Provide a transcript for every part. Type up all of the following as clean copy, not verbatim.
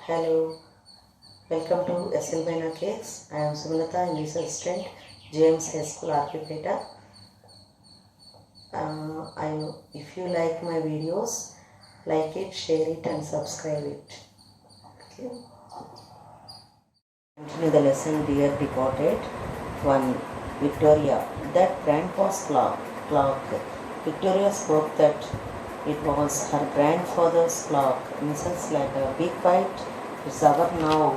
Hello, welcome to SL Bina Cakes. I am Sumalata, English assistant, James High School, Archipeta. If you like my videos, like it, share it, and subscribe it. Okay. Continue the lesson, dear deported. 1. Victoria. That grandpa's clock. Victoria spoke that it was her grandfather's clock. Mrs. Slater, be quiet. It's our now.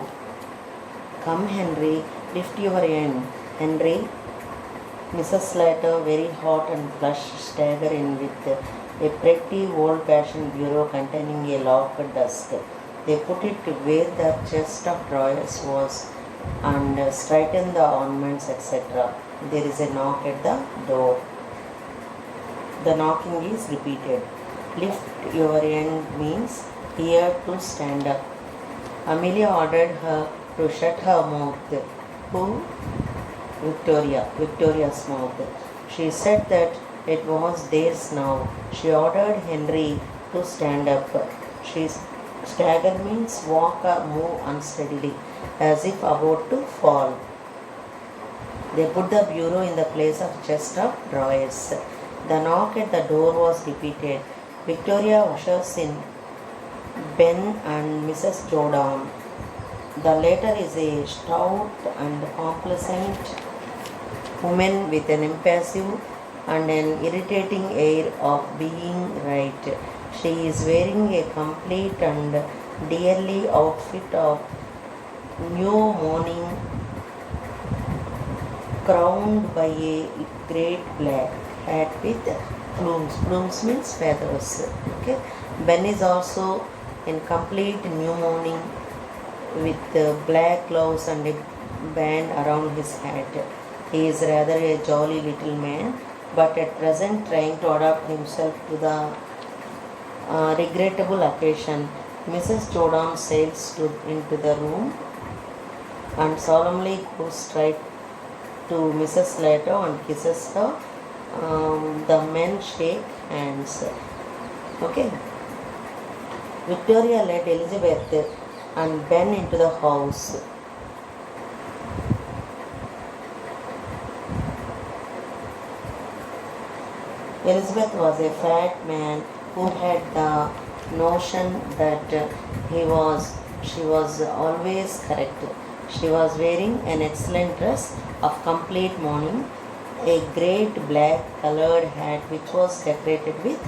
Come, Henry, lift your end. Henry. Mrs. Slater, very hot and flushed, staggered in with a pretty old-fashioned bureau containing a locked desk. They put it where the chest of drawers was and straightened the ornaments, etc. There is a knock at the door. The knocking is repeated. Lift your end means here to stand up. Amelia ordered her to shut her mouth. Who? Victoria. Victoria's mouth. She said that it was theirs now. She ordered Henry to stand up. She stagger means walk or move unsteadily, as if about to fall. They put the bureau in the place of chest of drawers. The knock at the door was repeated. Victoria ushers in Ben and Mrs. Jordan. The latter is a stout and complacent woman with an impassive and an irritating air of being right. She is wearing a complete and dearly outfit of new mourning, crowned by a great black hat with plumes. Plumes means feathers. Okay. Ben is also in complete new mourning with black gloves and a band around his head. He is rather a jolly little man, but at present trying to adapt himself to the regrettable occasion. Mrs. Jordan sails into the room and solemnly goes straight to Mrs. Slater and kisses her. The men shake hands. Okay. Victoria led Elizabeth and Ben into the house. Elizabeth was a fat man who had the notion that she was always correct. She was wearing an excellent dress of complete mourning, a great black colored hat which was decorated with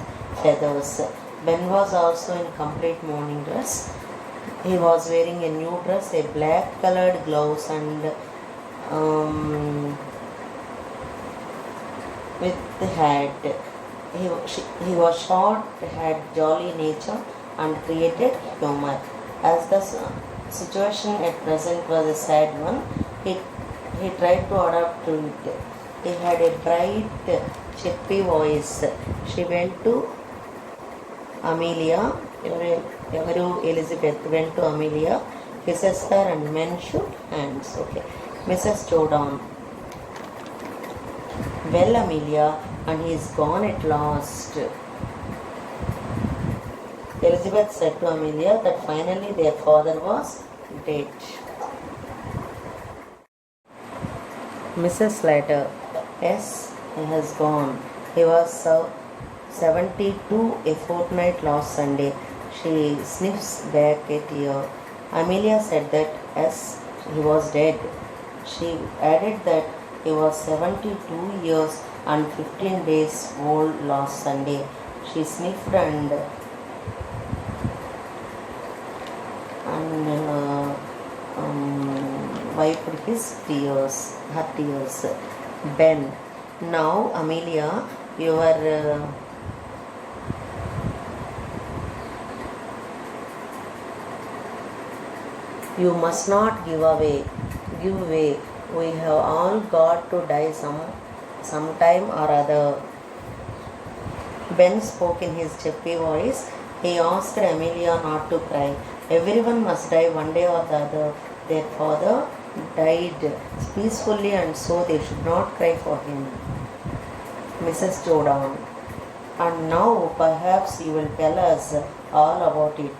feathers. Ben was also in complete mourning dress. He was wearing a new dress, a black colored gloves and with the hat. He was short, had jolly nature and created humor. As the situation at present was a sad one, he tried to adapt to it. He had a bright, chirpy voice. She went to Amelia. Elizabeth went to Amelia, kisses her and men shook hands. Okay. Mrs. Jordan. Well, Amelia, and he is gone at last. Elizabeth said to Amelia that finally their father was dead. Mrs. Slater. Yes, he has gone. He was 72 a fortnight last Sunday. She sniffs back a tear. Amelia said that yes, he was dead. She added that he was 72 years and 15 days old last Sunday. She sniffed and wiped her tears. Ben. Now, Amelia, you must not give way. We have all got to die sometime or other. Ben spoke in his chirpy voice. He asked Amelia not to cry. Everyone must die one day or the other. Their father died peacefully and so they should not cry for him. Mrs. Jordan. And now perhaps you will tell us all about it.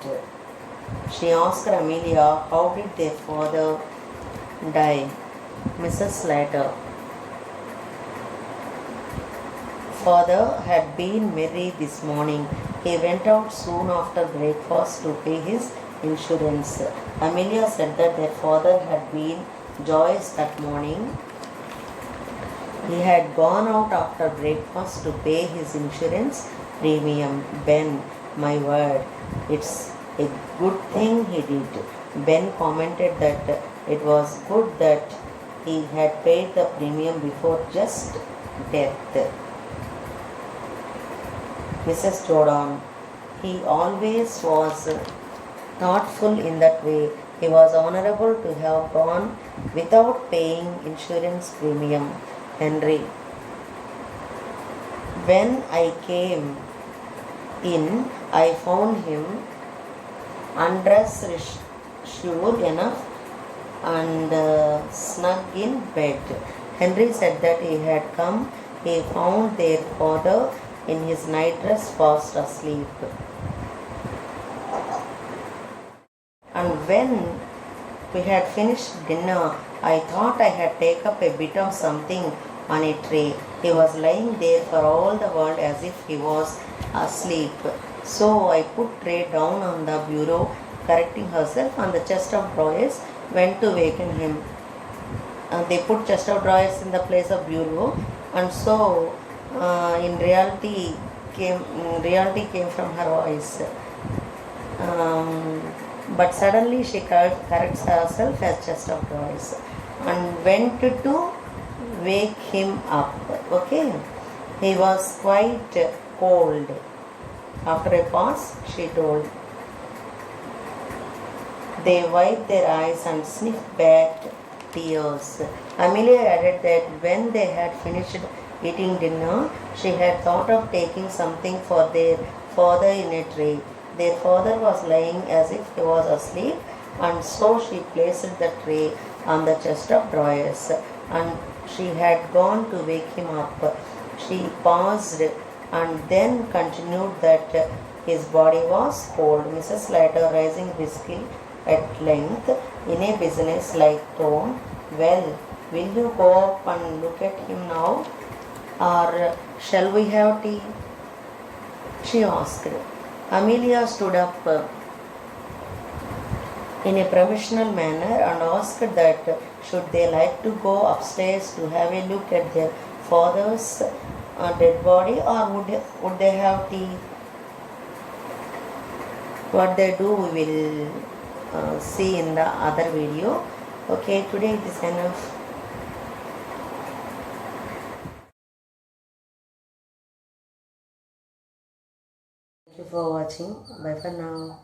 She asked Amelia how did their father die. Mrs. Slater. Father had been merry this morning. He went out soon after breakfast to pay his insurance. Amelia said that their father had been joyous that morning. He had gone out after breakfast to pay his insurance premium. Ben, my word, it's a good thing he did. Ben commented that it was good that he had paid the premium before just death. Mrs. Jordan, he always was thoughtful in that way. He was honorable to have gone without paying insurance premium. Henry, when I came in, I found him undressed, sure enough, and snug in bed. Henry said that he had come. He found their father in his nightdress fast asleep. And when we had finished dinner, I thought I had taken up a bit of something on a tray. He was lying there for all the world as if he was asleep. So I put tray down on the bureau, correcting herself, on the chest of drawers, went to waken him. They put chest of drawers in the place of bureau, and so in reality came from her voice. But suddenly she corrects herself as chest of drawers and went to wake him up. Okay, he was quite cold. After a pause, she told. They wiped their eyes and sniffed back tears. Amelia added that when they had finished eating dinner, she had thought of taking something for their father in a tray. Their father was lying as if he was asleep, and so she placed the tray on the chest of drawers, and she had gone to wake him up. She paused and then continued that his body was cold. Mrs. Slater, rising briskly at length in a business-like tone, well, will you go up and look at him now, or shall we have tea? She asked. Amelia stood up in a professional manner and asked that should they like to go upstairs to have a look at their father's dead body, or would they have tea? What they do we will see in the other video. Okay, today it is enough. Thank you for watching. Bye for now.